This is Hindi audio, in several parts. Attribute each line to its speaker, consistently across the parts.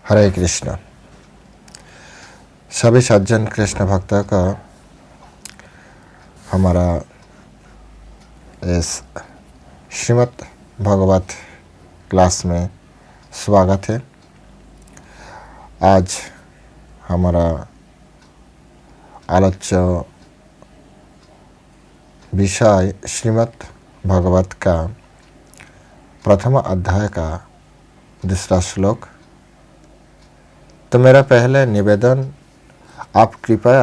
Speaker 1: हरे कृष्ण। सभी सज्जन कृष्ण भक्तों का हमारा इस श्रीमद् भागवत क्लास में स्वागत है। आज हमारा आलोच्य विषय श्रीमद् भागवत का प्रथम अध्याय का दूसरा श्लोक। तो मेरा पहले निवेदन, आप कृपया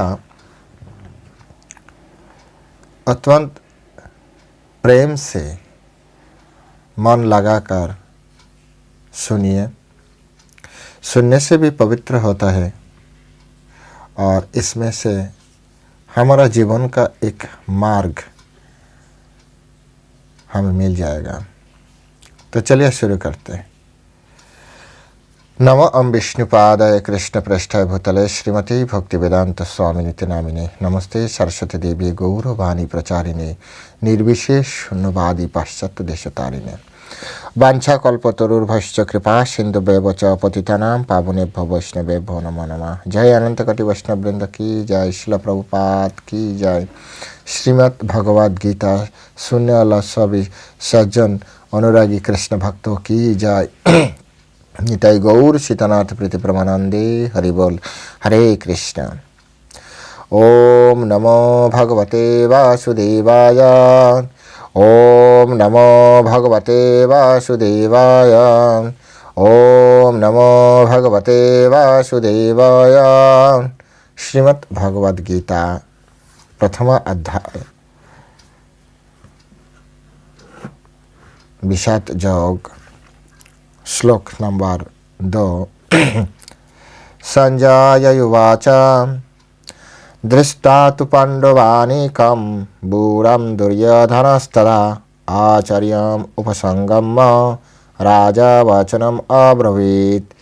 Speaker 1: अत्यंत प्रेम से मन लगाकर सुनिए। सुनने से भी पवित्र होता है और इसमें से हमारा जीवन का एक मार्ग हमें मिल जाएगा। तो चलिए शुरू करते हैं। नमो अं विष्णुपादाय कृष्ण पृष्ठाय भूतले श्रीमती भक्तिवेदांत स्वामिनिति नामिने नमस्ते सरस्वती देवी गौरवाणी प्रचारिणे निर्विशेष शून्यवादी पाश्चात्य देशतारिणे वाञ्छा कल्पतरुर्भश्च कृपा सिन्धुभ्येव च पतितानां पावनेभ्यो वैष्णवेभ्यो नमो नमः। जय अनंत कोटि वैष्णव वृंद की जय, श्रील प्रभुपाद की जय। श्रीमद् भगवद गीता सुनने वाला सभी सज्जन अनुरागी कृष्ण भक्तों की जय। निताई गौर सीतानाथ प्रीति परमानंदे हरि बोल। हरे कृष्ण। ओम नमो भगवते वासुदेवाय। ओम नमो भगवते वासुदेवाय। ओम नमो भगवते वासुदेवाय। श्रीमद् भगवद गीता प्रथम अध्याय विषाद योग श्लोक नंबर 2। संजय उवाच दृष्टा तु पाण्डवानीकं बूढं दुर्योधनस्तदा आचार्यम् उपसंगम्य राजा वचनम् अब्रवीत्।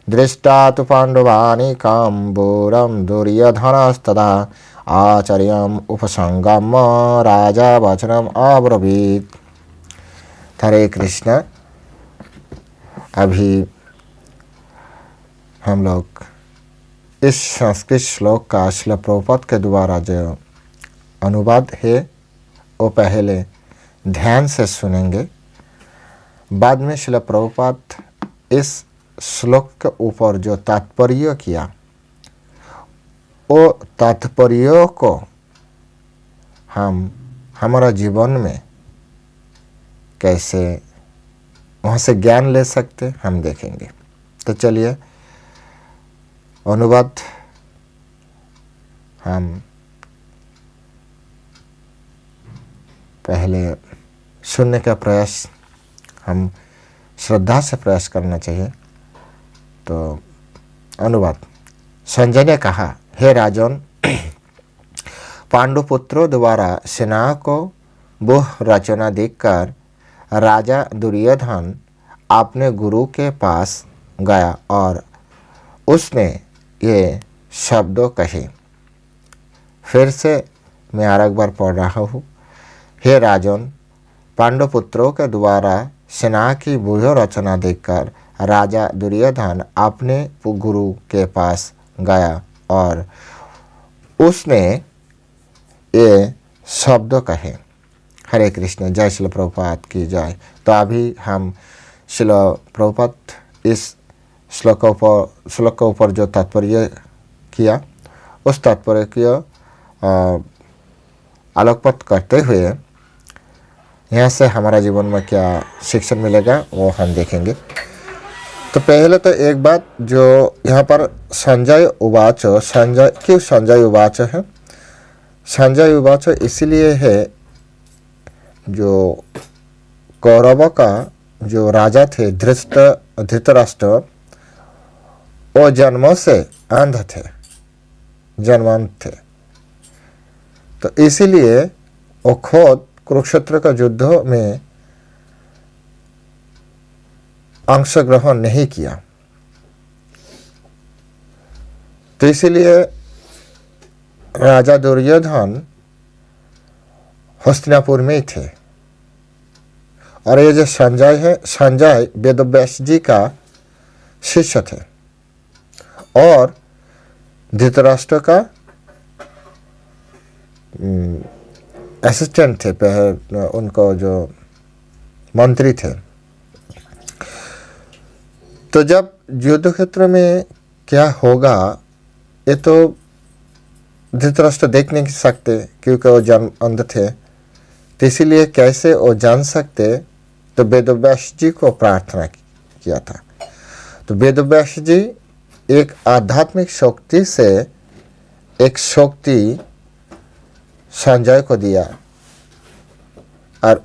Speaker 1: दृष्टा तु पाण्डवानीकं बूढं दुर्योधनस्तदा आचार्यम् उपसंगम्य राजा वचनम् अब्रवीत्। हरे कृष्ण। अभी हम लोग इस संस्कृत श्लोक का श्रील प्रभुपाद के द्वारा जो अनुवाद है वो पहले ध्यान से सुनेंगे। बाद में श्रील प्रभुपाद इस श्लोक के ऊपर जो तात्पर्य किया वो तात्पर्य को हम हमारा जीवन में कैसे वहाँ से ज्ञान ले सकते हम देखेंगे। तो चलिए अनुवाद हम पहले सुनने का प्रयास हम श्रद्धा से प्रयास करना चाहिए। तो अनुवाद। संजय ने कहा, हे राजन, पांडुपुत्रों द्वारा सेना को वह रचना देखकर राजा दुर्योधन अपने गुरु के पास गया और उसने ये शब्दों कहे। फिर से मैं और एक बार पढ़ रहा हूँ। हे राजन, पांडुपुत्रों के द्वारा सेना की व्यूह रचना देखकर राजा दुर्योधन अपने गुरु के पास गया और उसने ये शब्द कहे। हरे कृष्ण। जय श्रील प्रभुपाद की जय। तो अभी हम श्रील प्रभुपाद इस श्लोक के ऊपर जो तात्पर्य किया उस तात्पर्य की आलोकपात करते हुए यहाँ से हमारा जीवन में क्या शिक्षण मिलेगा वो हम देखेंगे। तो पहले तो एक बात जो यहाँ पर संजय उवाच, संजय क्यों संजय उवाच है? संजय उवाच इसलिए है जो कौरव का जो राजा थे धृतराष्ट्र वो जन्मों से अंध थे, जन्मंत थे। तो इसीलिए वो खुद कुरुक्षेत्र का युद्ध में अंशग्रहण नहीं किया। तो इसीलिए राजा दुर्योधन हस्तिनापुर में थे और ये जो संजय है, संजय वेदव्यास जी का शिष्य थे। और धृतराष्ट्र का असिस्टेंट थे, उनको जो मंत्री थे। तो जब युद्ध क्षेत्र में क्या होगा ये तो धृतराष्ट्र देख नहीं सकते क्योंकि वो अंध थे, तो इसीलिए कैसे वो जान सकते, तो वेदव्यास जी को प्रार्थना किया था। तो वेदव्यास जी एक आध्यात्मिक शक्ति से एक शक्ति संजय को दिया और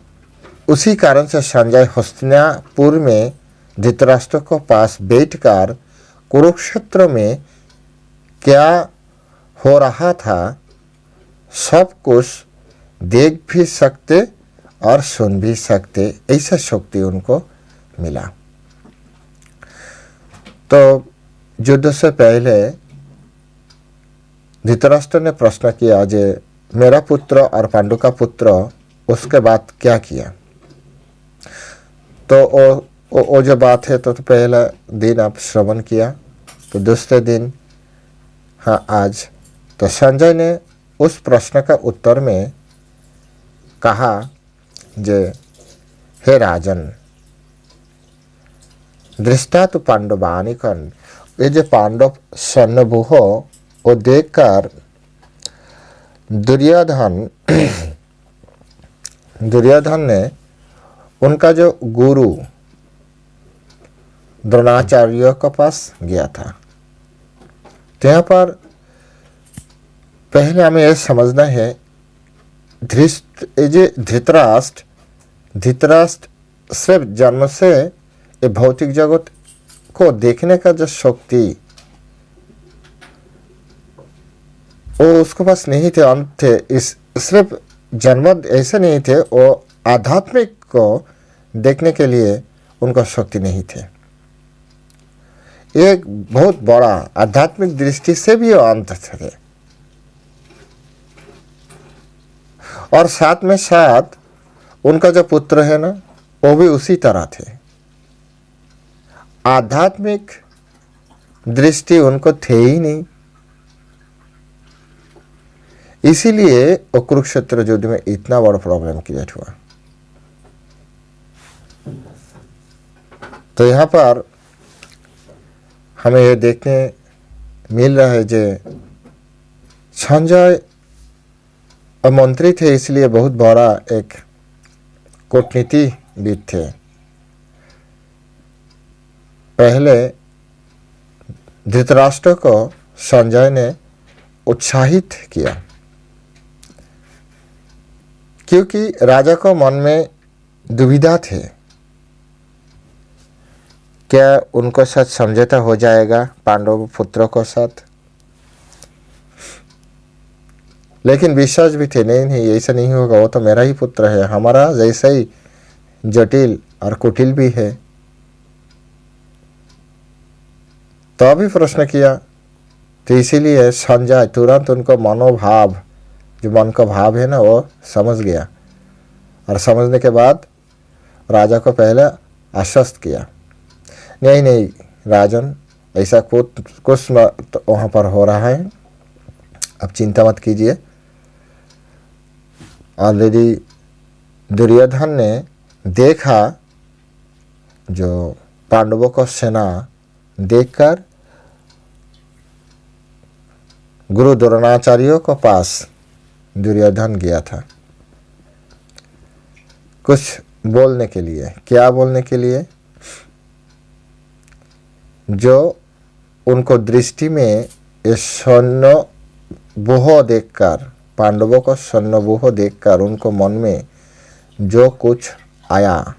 Speaker 1: उसी कारण से संजय हस्तिनापुर में धृतराष्ट्र को पास बैठकर कुरुक्षेत्र में क्या हो रहा था सब कुछ देख भी सकते और सुन भी सकते, ऐसा शक्ति उनको मिला। तो युद्ध से पहले धृतराष्ट्र ने प्रश्न किया जे मेरा पुत्र और पांडु का पुत्र उसके बाद क्या किया। तो वो जो बात है तो पहला दिन आप श्रवण किया, तो दूसरे दिन हाँ आज तो संजय ने उस प्रश्न का उत्तर में कहा जे हे राजन दृष्टा तो पांडवानी कन, ये जो पांडव सन्नबूह वो देखकर दुर्योधन ने उनका जो गुरु द्रोणाचार्य के पास गया था। तो यहाँ पर पहले हमें यह समझना है धृतराष्ट्र सिर्फ जन्म से ये भौतिक जगत को देखने का जो शक्ति वो उसके पास नहीं थे, अंत थे। इस सिर्फ जन्म ऐसे नहीं थे, वो आध्यात्मिक को देखने के लिए उनका शक्ति नहीं थे। एक बहुत बड़ा आध्यात्मिक दृष्टि से भी वो अंत थे और साथ में साथ उनका जो पुत्र है ना वो भी उसी तरह थे। आध्यात्मिक दृष्टि उनको थे ही नहीं, इसीलिए वो कुरुक्षेत्र युद्ध में इतना बड़ा प्रॉब्लम क्रिएट हुआ। तो यहाँ पर हमें यह देखने मिल रहा है जे संजय मंत्री थे, इसलिए बहुत बड़ा एक कूटनीतिविद थे। पहले धृतराष्ट्र को संजय ने उत्साहित किया क्योंकि राजा को मन में दुविधा थे, क्या उनको साथ समझौता हो जाएगा पांडव पुत्रों को साथ, लेकिन विश्वास भी थे नहीं ऐसा नहीं होगा, वो तो मेरा ही पुत्र है, हमारा जैसा ही जटिल और कुटिल भी है। तो अभी प्रश्न किया, तो इसीलिए संजय तुरंत उनको मनोभाव जो मन का भाव है ना वो समझ गया और समझने के बाद राजा को पहले आश्वस्त किया, नहीं राजन ऐसा कुछ तो वहाँ पर हो रहा है, अब चिंता मत कीजिए। ऑलरेडी दुर्योधन ने देखा जो पांडवों को सेना देखकर गुरु द्रोणाचार्य के पास दुर्योधन गया था कुछ बोलने के लिए। क्या बोलने के लिए? जो उनको दृष्टि में ये सैन्य व्यूह देखकर, पांडवों को सैन्य व्यूह देखकर उनको मन में जो कुछ आया।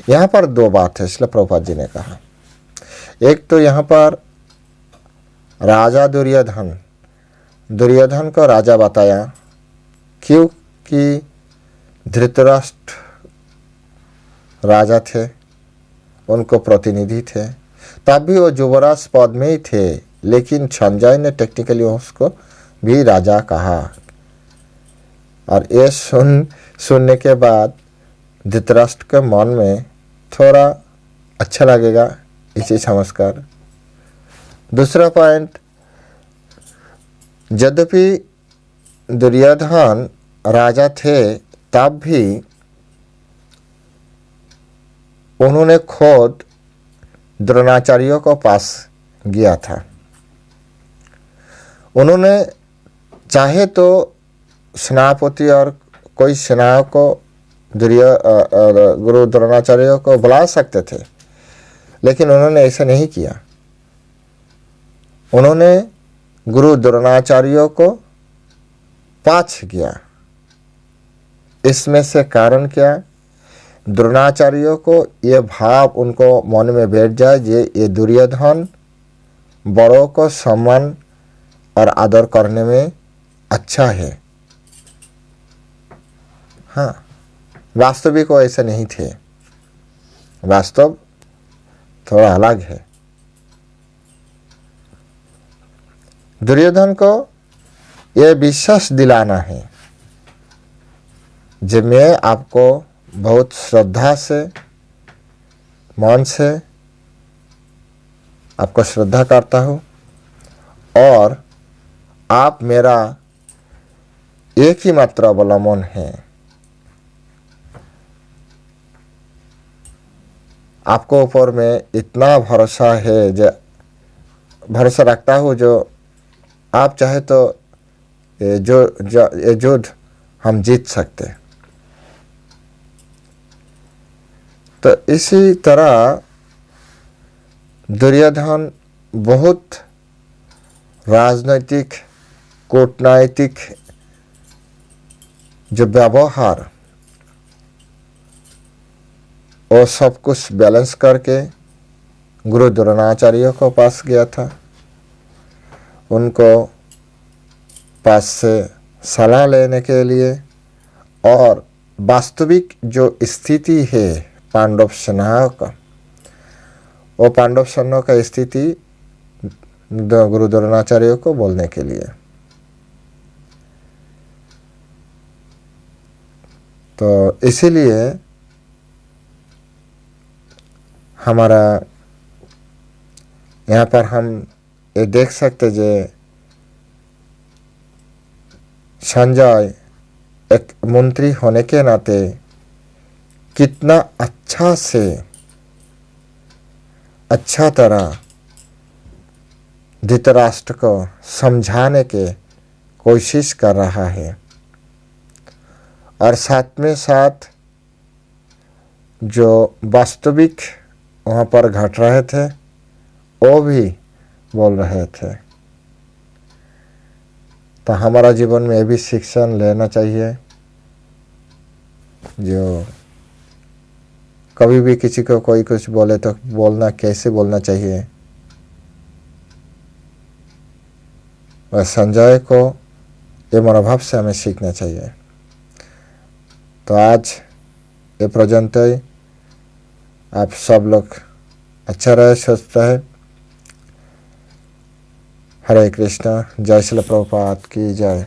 Speaker 1: यहाँ पर दो बात है, इसलिए प्रभुपाद जी ने कहा, एक तो यहाँ पर राजा दुर्योधन को राजा बताया क्योंकि धृतराष्ट्र राजा थे, उनको प्रतिनिधि थे, तब भी वो युवराज पद में ही थे, लेकिन संजय ने टेक्निकली उसको भी राजा कहा। और ये सुनने के बाद धृतराष्ट्र के मन में थोड़ा अच्छा लगेगा इसे समझकर दूसरा पॉइंट, यद्यपि दुर्योधन राजा थे तब भी उन्होंने खुद द्रोणाचार्यों को पास गया था। उन्होंने चाहे तो सेनापति और कोई सेनाओं को गुरु द्रोणाचार्य को बुला सकते थे, लेकिन उन्होंने ऐसा नहीं किया। उन्होंने गुरु द्रोणाचार्यों को पास किया। इसमें से कारण क्या? द्रोणाचार्यों को ये भाव उनको मन में बैठ जाए ये दुर्योधन बड़ों को सम्मान और आदर करने में अच्छा है। हाँ, वास्तविक वो ऐसे नहीं थे, वास्तव थोड़ा अलग है। दुर्योधन को यह विश्वास दिलाना है जब मैं आपको बहुत श्रद्धा से, मन से आपको श्रद्धा करता हूँ और आप मेरा एक ही मात्र अवलंबन है। आपको ऊपर में इतना भरोसा है, जो भरोसा रखता हूँ, जो आप चाहे तो ये युद्ध हम जीत सकते। तो इसी तरह दुर्योधन बहुत राजनैतिक, कूटनैतिक जो व्यवहार वो सब कुछ बैलेंस करके गुरु द्रोणाचार्य को पास गया था। उनको पास से सलाह लेने के लिए और वास्तविक जो स्थिति है पांडव सेनाओं का, वो पांडव सैन्यों का स्थिति गुरु द्रोणाचार्य को बोलने के लिए। तो इसीलिए हमारा यहाँ पर हम ये देख सकते जे संजय एक मंत्री होने के नाते कितना अच्छा तरह धृतराष्ट्र को समझाने के कोशिश कर रहा है, और साथ में साथ जो वास्तविक वहाँ पर घट रहे थे वो भी बोल रहे थे। तो हमारा जीवन में ये भी शिक्षण लेना चाहिए, जो कभी भी किसी को कोई कुछ बोले तो बोलना कैसे बोलना चाहिए। और संजय को ये मनोभाव से हमें सीखना चाहिए। तो आज ये पर्यंत आप सब लोग अच्छा रहे, स्वस्थ रहे। हरे कृष्णा। जय श्री प्रभुपाद की जय।